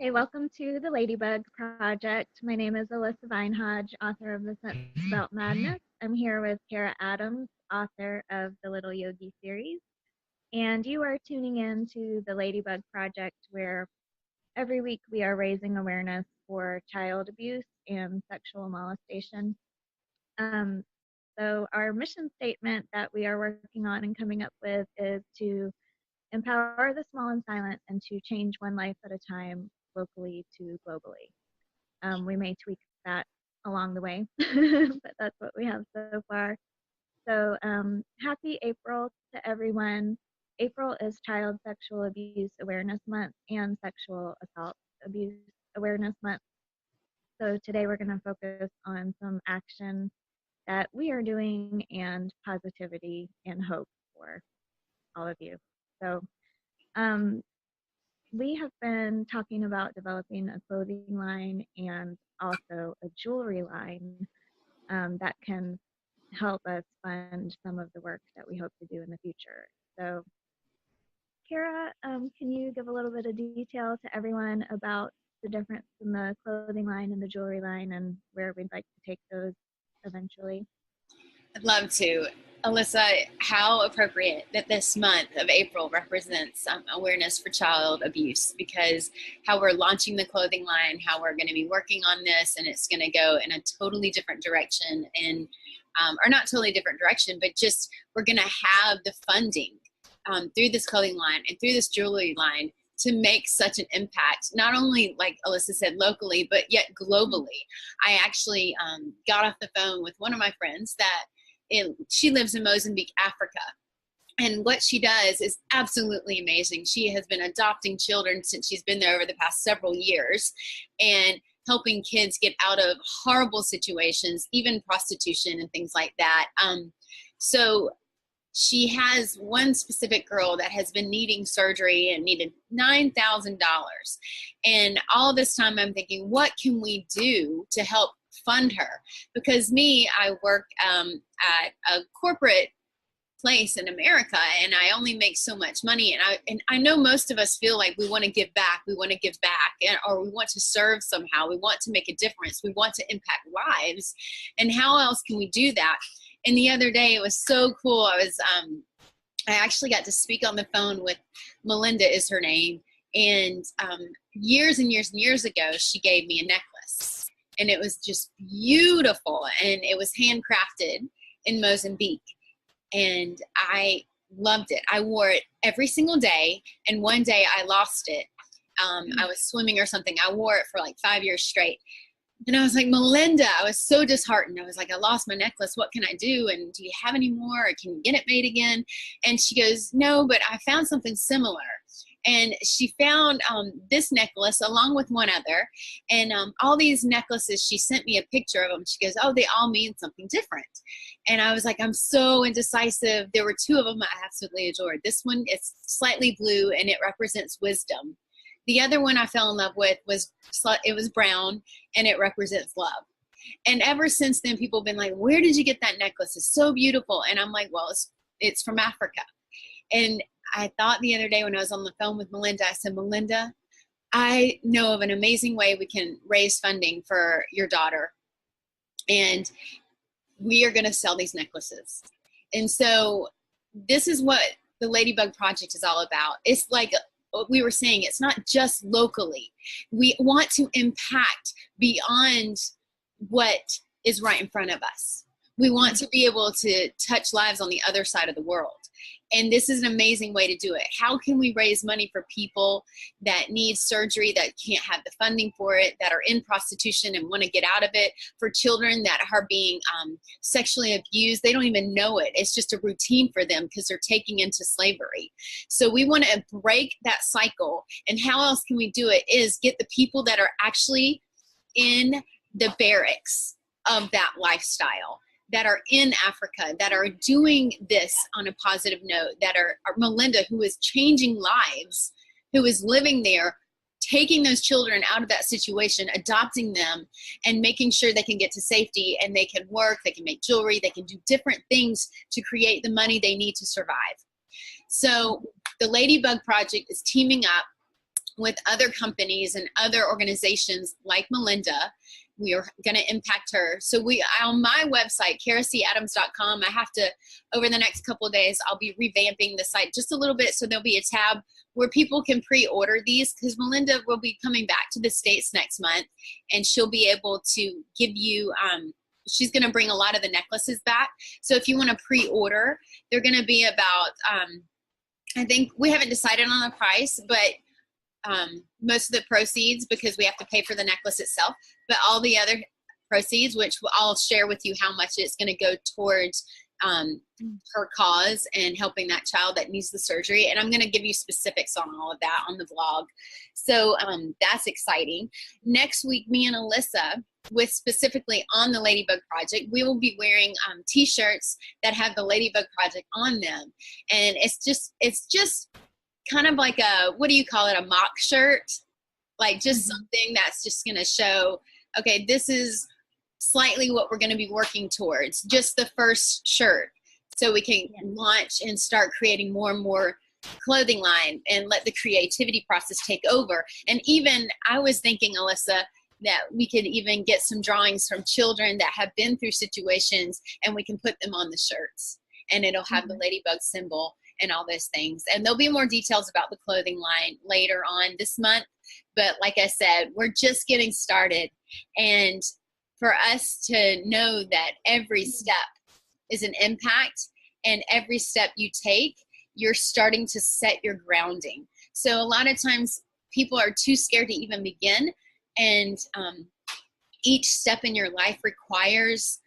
Hi, welcome to the Ladybug Project. My name is Alyssa Vinehodge, author of The Sense About Madness. I'm here with Kara Adams, author of the Little Yogi series. And you are tuning in to the Ladybug Project, where every week we are raising awareness for child abuse and sexual molestation. So our mission statement that we are working on and coming up with is to empower the small and silent and to change one life at a time, locally to globally. We may tweak that along the way, but that's what we have so far. So happy April to everyone. April is Child Sexual Abuse Awareness Month and Sexual Assault Abuse Awareness Month. So today we're going to focus on some action that we are doing and positivity and hope for all of you. So we have been talking about developing a clothing line and also a jewelry line that can help us fund some of the work that we hope to do in the future. So, Kara, can you give a little bit of detail to everyone about the difference in the clothing line and the jewelry line and where we'd like to take those eventually? I'd love to. Alyssa, how appropriate that this month of April represents awareness for child abuse, because how we're launching the clothing line, how we're going to be working on this, and it's going to go in a totally different direction, and or not totally different direction, but just we're going to have the funding through this clothing line and through this jewelry line to make such an impact, not only, like Alyssa said, locally, but yet globally. I actually got off the phone with one of my friends that she lives in Mozambique, Africa. And what she does is absolutely amazing. She has been adopting children since she's been there over the past several years and helping kids get out of horrible situations, even prostitution and things like that. So she has one specific girl that has been needing surgery and needed $9,000. And all this time I'm thinking, what can we do to help fund her? Because I work at a corporate place in America, and I only make so much money, and I know most of us feel like we want to give back, or we want to serve somehow, we want to make a difference, we want to impact lives, and how else can we do that? And the other day, it was so cool. I actually got to speak on the phone with Melinda, is her name, and years and years and years ago, she gave me a necklace, and it was just beautiful, and it was handcrafted in Mozambique, and I loved it. I wore it every single day, and one day I lost it. I was swimming or something. I wore it for like 5 years straight. And I was like, Melinda, I was so disheartened. I was like, I lost my necklace. What can I do? And do you have any more? Or can you get it made again? And she goes, no, but I found something similar. And she found this necklace along with one other. And all these necklaces, she sent me a picture of them. She goes, oh, they all mean something different. And I was like, I'm so indecisive. There were two of them I absolutely adored. This one is slightly blue, and it represents wisdom. The other one I fell in love with was brown, and it represents love. And ever since then, people have been like, where did you get that necklace? It's so beautiful. And I'm like, well, it's from Africa. And I thought the other day when I was on the phone with Melinda, I said, Melinda, I know of an amazing way we can raise funding for your daughter. And we are going to sell these necklaces. And so this is what the Ladybug Project is all about. It's like what we were saying, it's not just locally. We want to impact beyond what is right in front of us. We want to be able to touch lives on the other side of the world. And this is an amazing way to do it. How can we raise money for people that need surgery, that can't have the funding for it, that are in prostitution and want to get out of it, for children that are being sexually abused? They don't even know it. It's just a routine for them because they're taking into slavery. So we want to break that cycle. And how else can we do it is get the people that are actually in the barracks of that lifestyle, that are in Africa, that are doing this on a positive note, that are Melinda, who is changing lives, who is living there, taking those children out of that situation, adopting them, and making sure they can get to safety, and they can work, they can make jewelry, they can do different things to create the money they need to survive. So the Ladybug Project is teaming up with other companies and other organizations like Melinda. We are going to impact her. So we, on my website, karasadams.com, I have to, over the next couple of days, I'll be revamping the site just a little bit. So there'll be a tab where people can pre-order these, because Melinda will be coming back to the States next month, and she'll be able to give you, she's going to bring a lot of the necklaces back. So if you want to pre-order, they're going to be about, I think we haven't decided on the price, but most of the proceeds, because we have to pay for the necklace itself, but all the other proceeds, which I'll share with you how much it's going to go towards her cause and helping that child that needs the surgery. And I'm going to give you specifics on all of that on the vlog. So that's exciting. Next week, me and Alyssa, with specifically on the Ladybug Project, we will be wearing t-shirts that have the Ladybug Project on them. And it's just kind of like a, what do you call it, a mock shirt? Like just something that's just going to show, okay, this is slightly what we're going to be working towards, just the first shirt, so we can launch and start creating more and more clothing line and let the creativity process take over. And even I was thinking, Alyssa, that we could even get some drawings from children that have been through situations, and we can put them on the shirts, and it'll have the ladybug symbol and all those things. And there'll be more details about the clothing line later on this month. But like I said, we're just getting started. And for us to know that every step is an impact, and every step you take, you're starting to set your grounding. So a lot of times people are too scared to even begin. And each step in your life requires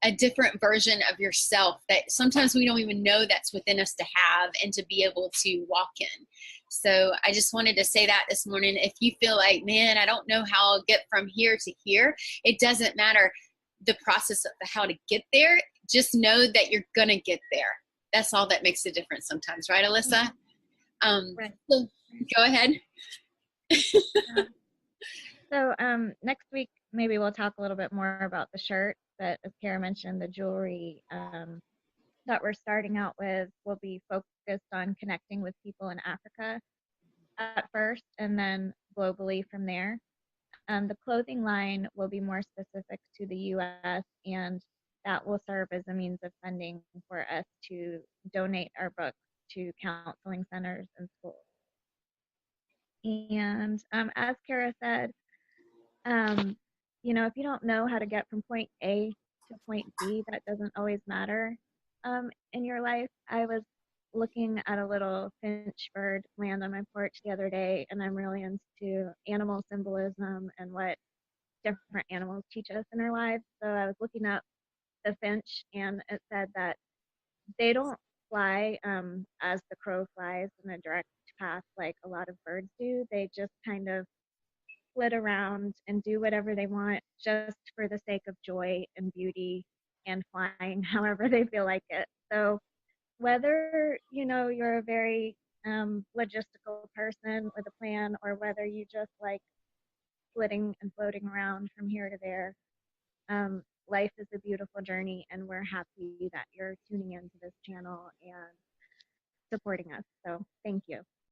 a different version of yourself that sometimes we don't even know that's within us to have and to be able to walk in. So I just wanted to say that this morning. If you feel like, man, I don't know how I'll get from here to here, it doesn't matter the process of how to get there. Just know that you're going to get there. That's all that makes a difference sometimes. Right, Alyssa? Right. So go ahead. So next week, maybe we'll talk a little bit more about the shirt, but as Kara mentioned, the jewelry that we're starting out with will be focused on connecting with people in Africa at first, and then globally from there. The clothing line will be more specific to the U.S., and that will serve as a means of funding for us to donate our books to counseling centers and schools. And as Kara said, if you don't know how to get from point A to point B, that doesn't always matter in your life. I was looking at a little finch bird land on my porch the other day, and I'm really into animal symbolism and what different animals teach us in our lives. So I was looking up the finch, and it said that they don't fly as the crow flies in a direct path like a lot of birds do. They just kind of flit around and do whatever they want just for the sake of joy and beauty and flying however they feel like it. So whether you're a very logistical person with a plan, or whether you just like flitting and floating around from here to there, life is a beautiful journey, and we're happy that you're tuning into this channel and supporting us. So thank you.